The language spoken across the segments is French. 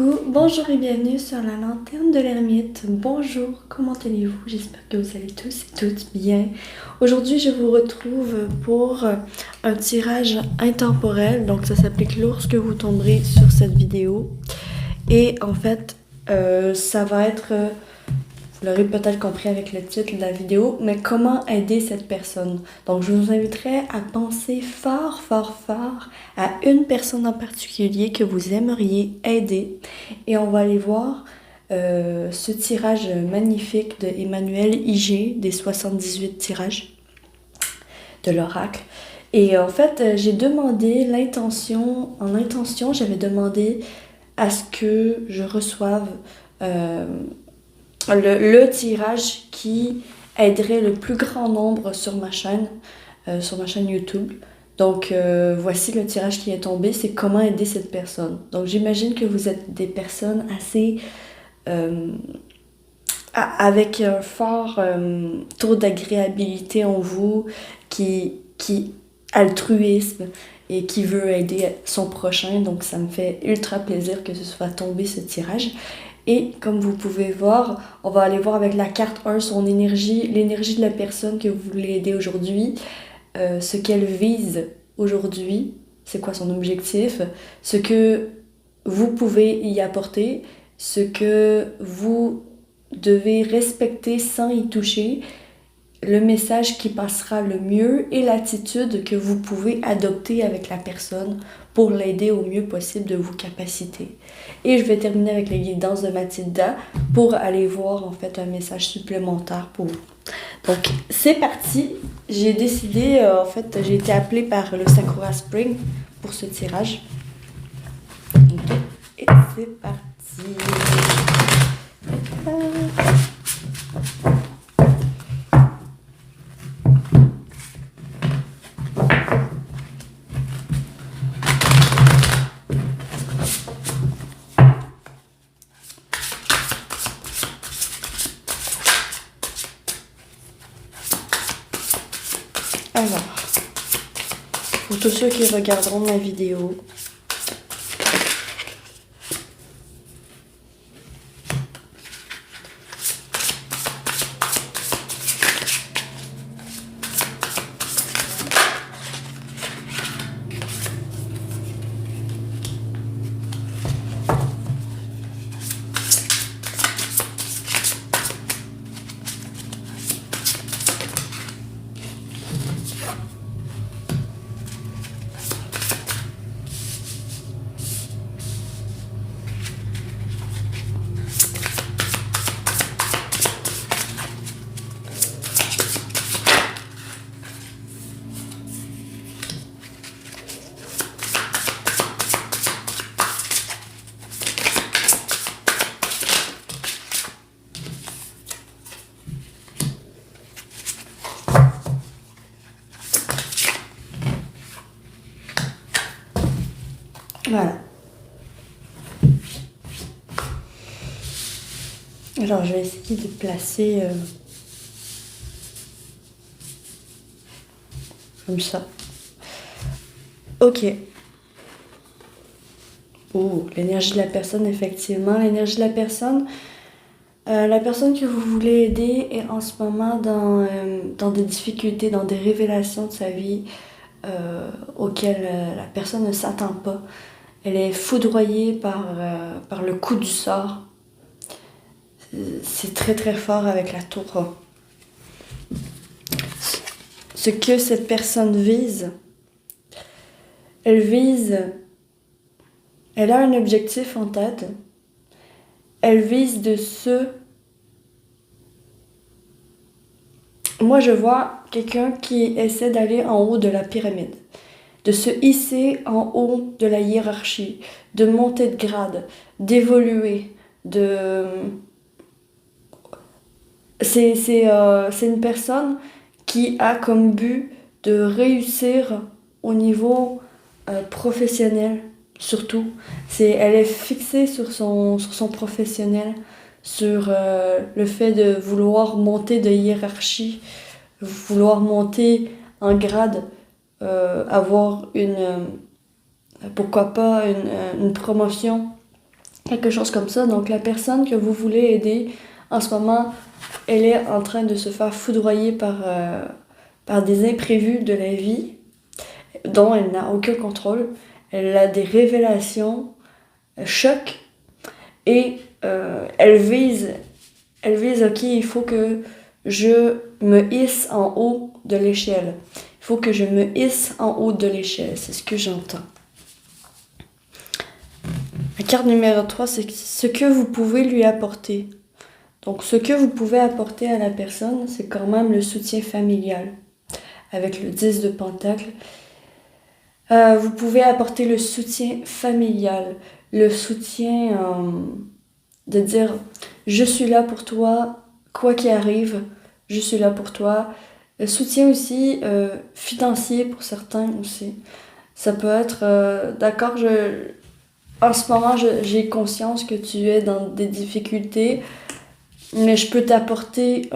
Coucou, bonjour et bienvenue sur la lanterne de l'ermite. Bonjour, comment allez-vous? J'espère que vous allez tous et toutes bien. Aujourd'hui, je vous retrouve pour un tirage intemporel. Donc, ça s'applique lorsque vous tomberez sur cette vidéo. Et en fait, ça va être, vous l'aurez peut-être compris avec le titre de la vidéo, mais comment aider cette personne. Donc, je vous inviterai à penser fort à une personne en particulier que vous aimeriez aider. Et on va aller voir ce tirage magnifique de Emmanuel IG, des 78 tirages de l'oracle. Et en fait, j'ai demandé l'intention, j'avais demandé à ce que je reçoive le tirage qui aiderait le plus grand nombre sur ma chaîne YouTube. Donc, voici le tirage qui est tombé, c'est comment aider cette personne. Donc, j'imagine que vous êtes des personnes assez... avec un fort taux d'agréabilité en vous, qui altruisme et qui veut aider son prochain. Donc, ça me fait ultra plaisir que ce soit tombé ce tirage. Et comme vous pouvez voir, on va aller voir avec la carte 1 son énergie, l'énergie de la personne que vous voulez aider aujourd'hui, ce qu'elle vise aujourd'hui, c'est quoi son objectif, ce que vous pouvez y apporter, ce que vous devez respecter sans y toucher, le message qui passera le mieux et l'attitude que vous pouvez adopter avec la personne pour l'aider au mieux possible de vos capacités. Et je vais terminer avec les guidances de Mathilda pour aller voir en fait un message supplémentaire pour vous. Donc c'est parti, j'ai décidé, en fait j'ai été appelée par le Sakura Spring pour ce tirage. Okay. Et c'est parti. Alors, pour tous ceux qui regarderont ma vidéo, voilà. Alors, je vais essayer de placer comme ça. Ok. Oh, l'énergie de la personne, effectivement. L'énergie de la personne que vous voulez aider est en ce moment dans des difficultés, dans des révélations de sa vie auxquelles la personne ne s'attend pas. Elle est foudroyée par le coup du sort. C'est très fort avec la tour. Ce que cette personne vise, elle a un objectif en tête. Elle vise moi je vois quelqu'un qui essaie d'aller en haut de la pyramide, de se hisser en haut de la hiérarchie, de monter de grade, d'évoluer, c'est une personne qui a comme but de réussir au niveau professionnel, surtout. Elle est fixée sur son professionnel, sur le fait de vouloir monter de hiérarchie, vouloir monter en grade, avoir pourquoi pas une promotion quelque chose comme ça. Donc la personne que vous voulez aider en ce moment, elle est en train de se faire foudroyer par des imprévus de la vie dont elle n'a aucun contrôle. Elle a des révélations, choc, et elle vise, ok, il faut que je me hisse en haut de l'échelle. Il faut que je me hisse en haut de l'échelle, c'est ce que j'entends. La carte numéro 3, c'est ce que vous pouvez lui apporter. Donc, ce que vous pouvez apporter à la personne, c'est quand même le soutien familial. Avec le 10 de Pentacle, vous pouvez apporter le soutien familial, le soutien de dire « je suis là pour toi, quoi qu'il arrive, je suis là pour toi ». Le soutien aussi financier pour certains aussi. Ça peut être, d'accord, en ce moment, j'ai conscience que tu es dans des difficultés, mais je peux t'apporter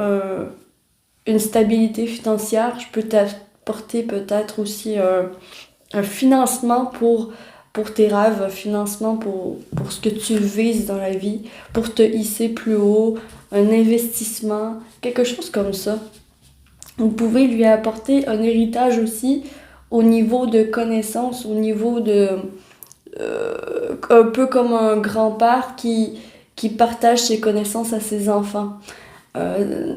une stabilité financière, je peux t'apporter peut-être aussi un financement pour tes rêves, un financement pour ce que tu vises dans la vie, pour te hisser plus haut, un investissement, quelque chose comme ça. Vous pouvez lui apporter un héritage aussi au niveau de connaissances, au niveau de... un peu comme un grand-père qui partage ses connaissances à ses enfants.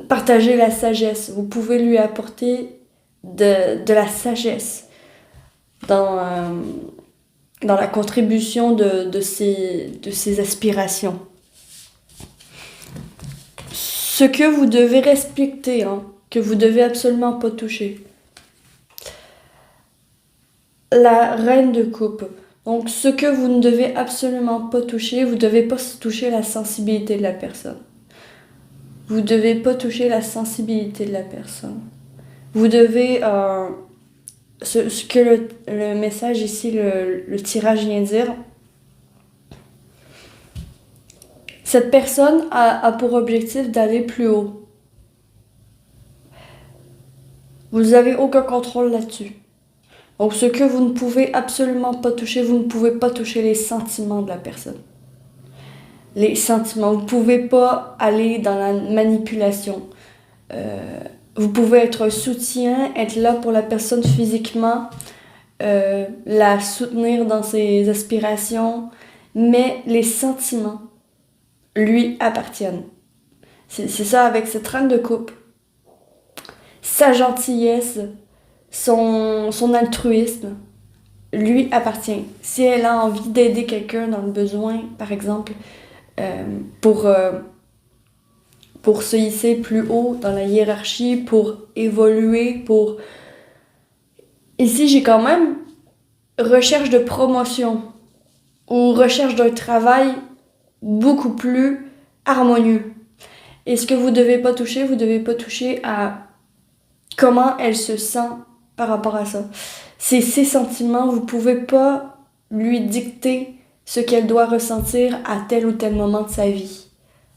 Partager la sagesse. Vous pouvez lui apporter de la sagesse dans la contribution de ses aspirations. Ce que vous devez respecter, que vous devez absolument pas toucher. La reine de coupe. Donc, ce que vous ne devez absolument pas toucher, vous ne devez pas toucher la sensibilité de la personne. Vous ne devez pas toucher la sensibilité de la personne. Vous devez... ce que le message ici, le tirage vient dire, cette personne a pour objectif d'aller plus haut. Vous n'avez aucun contrôle là-dessus. Donc, ce que vous ne pouvez absolument pas toucher, vous ne pouvez pas toucher les sentiments de la personne. Les sentiments. Vous ne pouvez pas aller dans la manipulation. Vous pouvez être un soutien, être là pour la personne physiquement, la soutenir dans ses aspirations, mais les sentiments lui appartiennent. C'est ça avec cette reine de coupe. Sa gentillesse, son altruisme lui appartient. Si elle a envie d'aider quelqu'un dans le besoin, par exemple, pour se hisser plus haut dans la hiérarchie, pour évoluer, pour... Ici, j'ai quand même recherche de promotion ou recherche d'un travail beaucoup plus harmonieux. Et ce que vous devez pas toucher à comment elle se sent par rapport à ça. C'est ses sentiments, vous pouvez pas lui dicter ce qu'elle doit ressentir à tel ou tel moment de sa vie.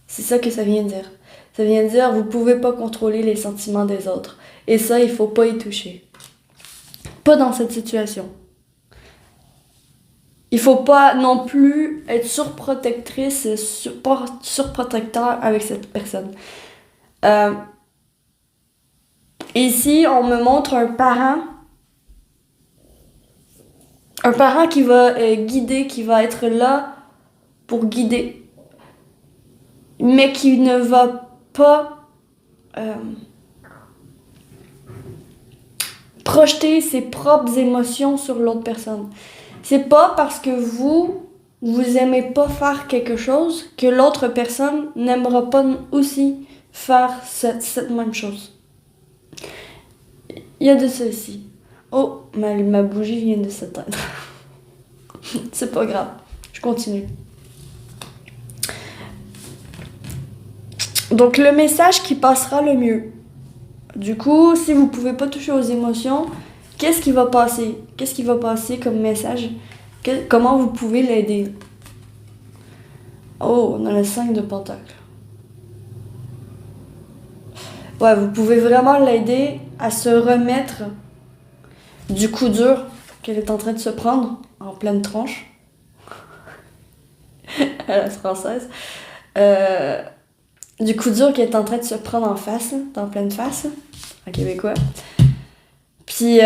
C'est ça que ça vient dire. Ça vient dire, vous pouvez pas contrôler les sentiments des autres. Et ça, il faut pas y toucher. Pas dans cette situation. Il faut pas non plus être surprotectrice, surprotecteur avec cette personne. Ici, on me montre un parent qui va guider, qui va être là pour guider, mais qui ne va pas projeter ses propres émotions sur l'autre personne. C'est pas parce que vous aimez pas faire quelque chose que l'autre personne n'aimera pas aussi faire cette même chose. Il y a de ça ici. Oh, ma bougie vient de s'éteindre. C'est pas grave, je continue. Donc le message qui passera le mieux. Du coup, si vous pouvez pas toucher aux émotions, qu'est-ce qui va passer? Qu'est-ce qui va passer comme message? Comment vous pouvez l'aider? Oh, on a le 5 de Pentacle. Ouais, vous pouvez vraiment l'aider à se remettre du coup dur qu'elle est en train de se prendre en pleine tranche. à la française, euh, du coup dur qui est en train de se prendre en face, là, en pleine face, là, en québécois. Puis,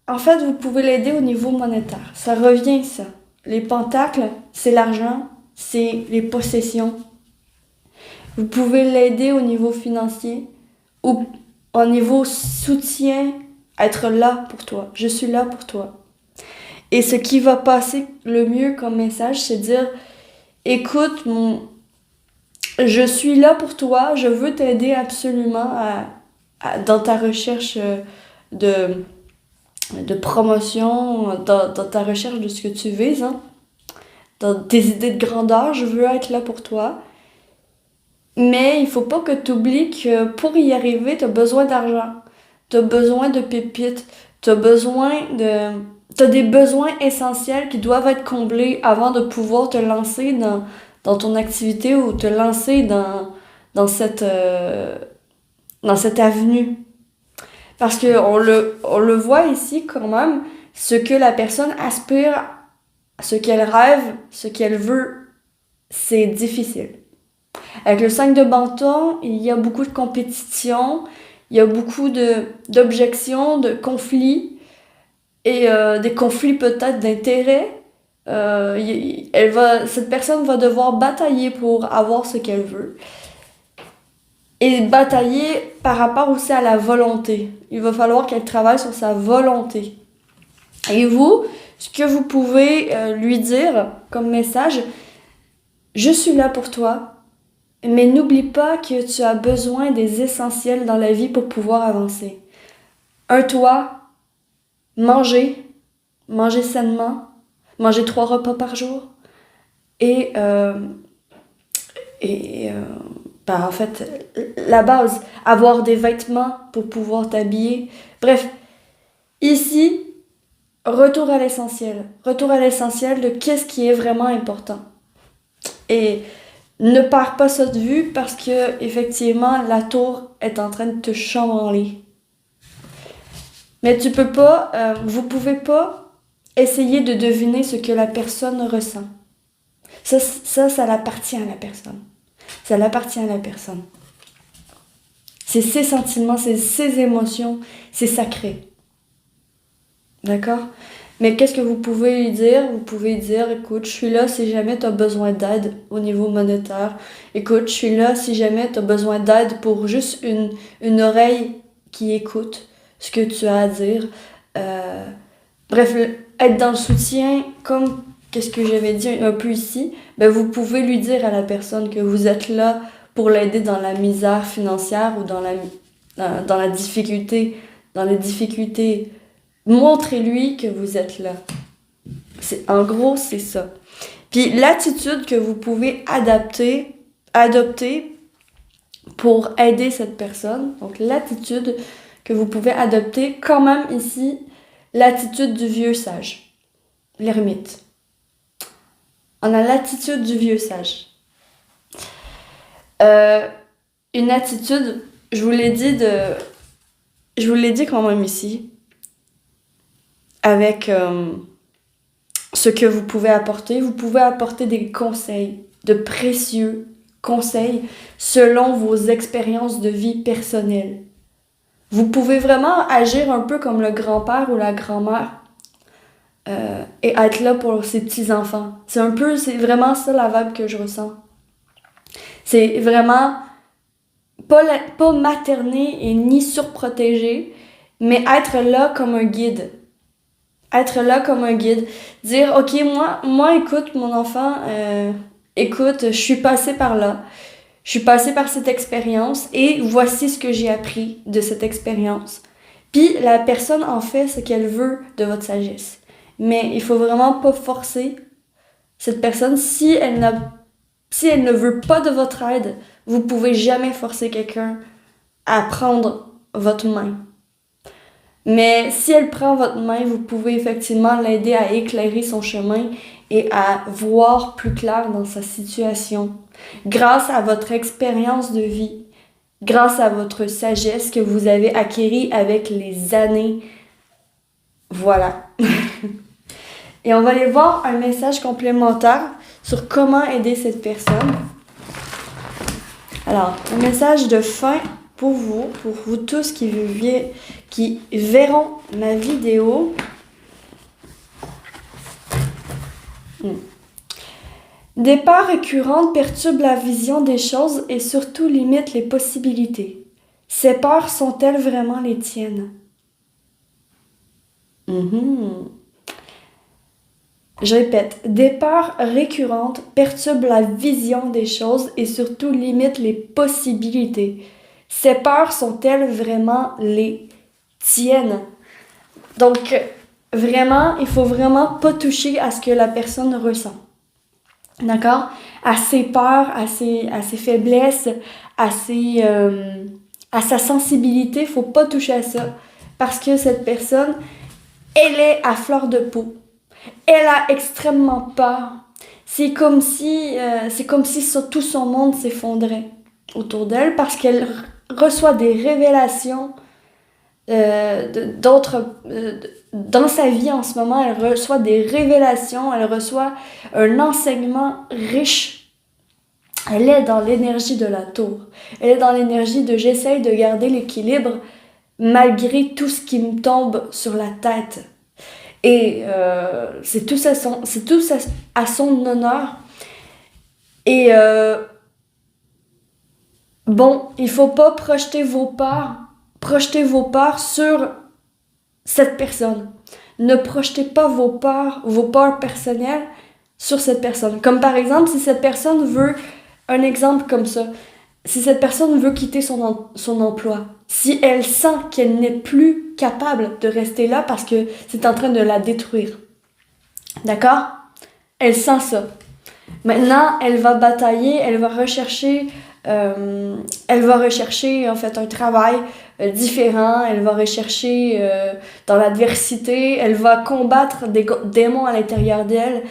en fait, vous pouvez l'aider au niveau monétaire. Ça revient, ça. Les pentacles, c'est l'argent, c'est les possessions. Vous pouvez l'aider au niveau financier ou au niveau soutien, être là pour toi. Je suis là pour toi. Et ce qui va passer le mieux comme message, c'est dire, écoute, je suis là pour toi, je veux t'aider absolument dans ta recherche de, de promotion, dans ta recherche de ce que tu vises, hein. Dans tes idées de grandeur, je veux être là pour toi. Mais il faut pas que tu oublies que pour y arriver, tu as besoin d'argent. Tu as besoin de pépites. Tu as T'as des besoins essentiels qui doivent être comblés avant de pouvoir te lancer dans ton activité ou te lancer dans dans cette avenue. Parce que on le voit ici quand même, ce que la personne aspire, ce qu'elle rêve, ce qu'elle veut, c'est difficile. Avec le 5 de bâton, il y a beaucoup de compétition, il y a beaucoup d'objections, de conflits, et des conflits peut-être d'intérêts. Cette personne va devoir batailler pour avoir ce qu'elle veut. Et batailler par rapport aussi à la volonté. Il va falloir qu'elle travaille sur sa volonté. Et vous, ce que vous pouvez lui dire comme message, je suis là pour toi, mais n'oublie pas que tu as besoin des essentiels dans la vie pour pouvoir avancer. Un toit, manger sainement, manger 3 repas par jour, et, en fait, la base, avoir des vêtements pour pouvoir t'habiller. Bref, ici, retour à l'essentiel. Retour à l'essentiel de qu'est-ce qui est vraiment important. Et ne perds pas ça de vue parce que, effectivement, la tour est en train de te chambranler. Mais vous pouvez pas essayer de deviner ce que la personne ressent. Ça l'appartient à la personne. Ça l'appartient à la personne. C'est ses sentiments, c'est ses émotions, c'est sacré. D'accord? Mais qu'est-ce que vous pouvez lui dire? Vous pouvez dire, écoute, je suis là si jamais tu as besoin d'aide au niveau monétaire. Écoute, je suis là si jamais tu as besoin d'aide pour juste une oreille qui écoute ce que tu as à dire. Bref, être dans le soutien, comme qu'est-ce que j'avais dit un peu ici, ben vous pouvez lui dire à la personne que vous êtes là pour l'aider dans la misère financière ou dans la difficulté, dans les difficultés. Montrez-lui que vous êtes là. En gros, c'est ça. Puis l'attitude que vous pouvez adopter pour aider cette personne, donc l'attitude que vous pouvez adopter, quand même ici, l'attitude du vieux sage, l'ermite. On a l'attitude du vieux sage. Une attitude, je vous l'ai dit quand même ici, avec ce que vous pouvez apporter. Vous pouvez apporter des conseils, de précieux conseils selon vos expériences de vie personnelles. Vous pouvez vraiment agir un peu comme le grand-père ou la grand-mère et être là pour ses petits-enfants. C'est vraiment ça la vibe que je ressens. C'est vraiment pas materner et ni surprotéger, mais être là comme un guide. Être là comme un guide. Dire, OK, moi écoute, mon enfant, écoute, je suis passée par là. Je suis passée par cette expérience et voici ce que j'ai appris de cette expérience. Puis la personne en fait ce qu'elle veut de votre sagesse. Mais il faut vraiment pas forcer cette personne. Si elle ne veut pas de votre aide, vous pouvez jamais forcer quelqu'un à prendre votre main. Mais si elle prend votre main, vous pouvez effectivement l'aider à éclairer son chemin et à voir plus clair dans sa situation. Grâce à votre expérience de vie, grâce à votre sagesse que vous avez acquérie avec les années. Voilà. Et on va aller voir un message complémentaire sur comment aider cette personne. Alors, un message de fin pour vous tous qui verront ma vidéo. Des peurs récurrentes perturbent la vision des choses et surtout limitent les possibilités. Ces peurs sont-elles vraiment les tiennes? Je répète, des peurs récurrentes perturbent la vision des choses et surtout limitent les possibilités. Ces peurs sont-elles vraiment les tiennes? Donc, vraiment, il faut vraiment pas toucher à ce que la personne ressent. D'accord? À ses peurs, à ses faiblesses, à sa sensibilité, faut pas toucher à ça. Parce que cette personne, elle est à fleur de peau. Elle a extrêmement peur. C'est comme si tout son monde s'effondrait autour d'elle parce qu'elle reçoit des révélations dans sa vie en ce moment. Elle reçoit des révélations, elle reçoit un enseignement riche. Elle est dans l'énergie de la tour. Elle est dans l'énergie de j'essaye de garder l'équilibre malgré tout ce qui me tombe sur la tête. Et c'est tout à son honneur. Et bon, il faut pas projeter vos peurs sur cette personne. Ne projetez pas vos peurs personnelles sur cette personne. Comme par exemple, si cette personne veut, un exemple comme ça, si cette personne veut quitter son emploi, si elle sent qu'elle n'est plus capable de rester là parce que c'est en train de la détruire, d'accord? Elle sent ça. Maintenant, elle va batailler, elle va rechercher en fait un travail différent, elle va rechercher dans l'adversité, elle va combattre des démons à l'intérieur d'elle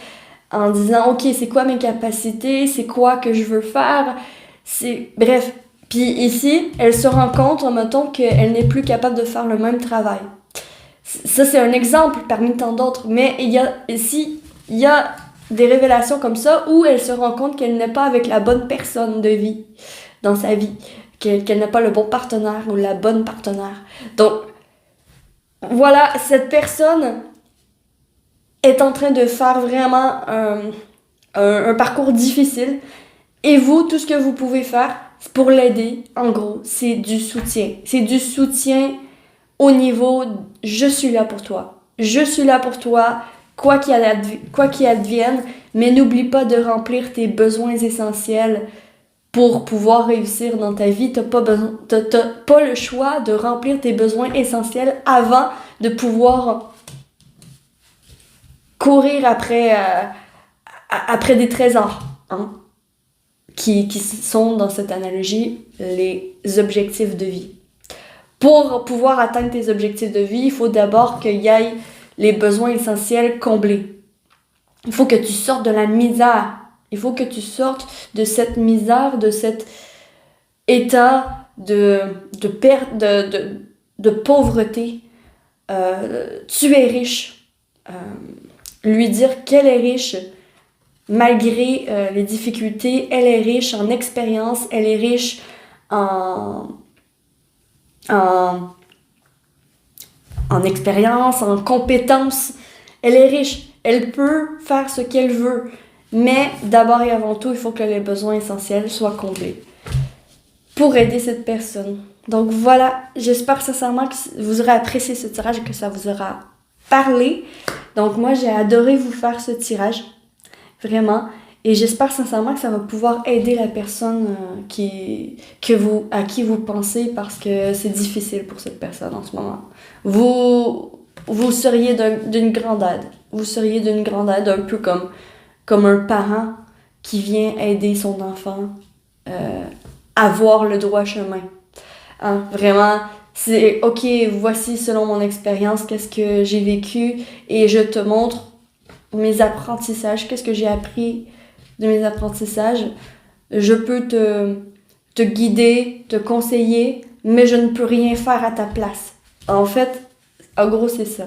en disant ok, c'est quoi mes capacités, c'est quoi que je veux faire, bref. Puis ici, elle se rend compte, mettons, qu'elle n'est plus capable de faire le même travail. Ça, c'est un exemple parmi tant d'autres, mais il y a des révélations comme ça où elle se rend compte qu'elle n'est pas avec la bonne personne de vie dans sa vie, qu'elle n'a pas le bon partenaire ou la bonne partenaire. Donc, voilà, cette personne est en train de faire vraiment un parcours difficile et vous, tout ce que vous pouvez faire pour l'aider, en gros, c'est du soutien. C'est du soutien au niveau « je suis là pour toi ». Je suis là pour toi, quoi qu'il advienne, mais n'oublie pas de remplir tes besoins essentiels pour pouvoir réussir dans ta vie. T'as pas le choix de remplir tes besoins essentiels avant de pouvoir courir après des trésors, hein, qui sont dans cette analogie les objectifs de vie. Pour pouvoir atteindre tes objectifs de vie, il faut d'abord qu'il y ait les besoins essentiels comblés. Il faut que tu sortes de la misère. Il faut que tu sortes de cette misère, de cet état de perte, de pauvreté. Tu es riche. Lui dire qu'elle est riche malgré les difficultés. Elle est riche en expérience. Elle est riche en expérience, en compétences. Elle est riche. Elle peut faire ce qu'elle veut. Mais d'abord et avant tout, il faut que les besoins essentiels soient comblés pour aider cette personne. Donc voilà, j'espère sincèrement que vous aurez apprécié ce tirage et que ça vous aura parlé. Donc moi, j'ai adoré vous faire ce tirage, vraiment. Et j'espère sincèrement que ça va pouvoir aider la personne à qui vous pensez, parce que c'est difficile pour cette personne en ce moment. Vous seriez d'une grande aide. Vous seriez d'une grande aide, un peu comme un parent qui vient aider son enfant à voir le droit chemin. Hein, vraiment, c'est ok, voici selon mon expérience qu'est-ce que j'ai vécu et je te montre mes apprentissages, qu'est-ce que j'ai appris de mes apprentissages. Je peux te guider, te conseiller, mais je ne peux rien faire à ta place. En fait, en gros, c'est ça.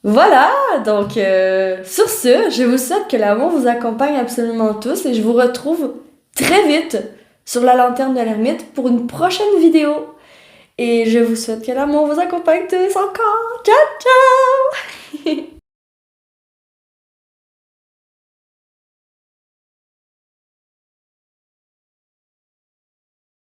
Voilà, donc sur ce, je vous souhaite que l'amour vous accompagne absolument tous et je vous retrouve très vite sur la lanterne de l'ermite pour une prochaine vidéo. Et je vous souhaite que l'amour vous accompagne tous encore. Ciao, ciao!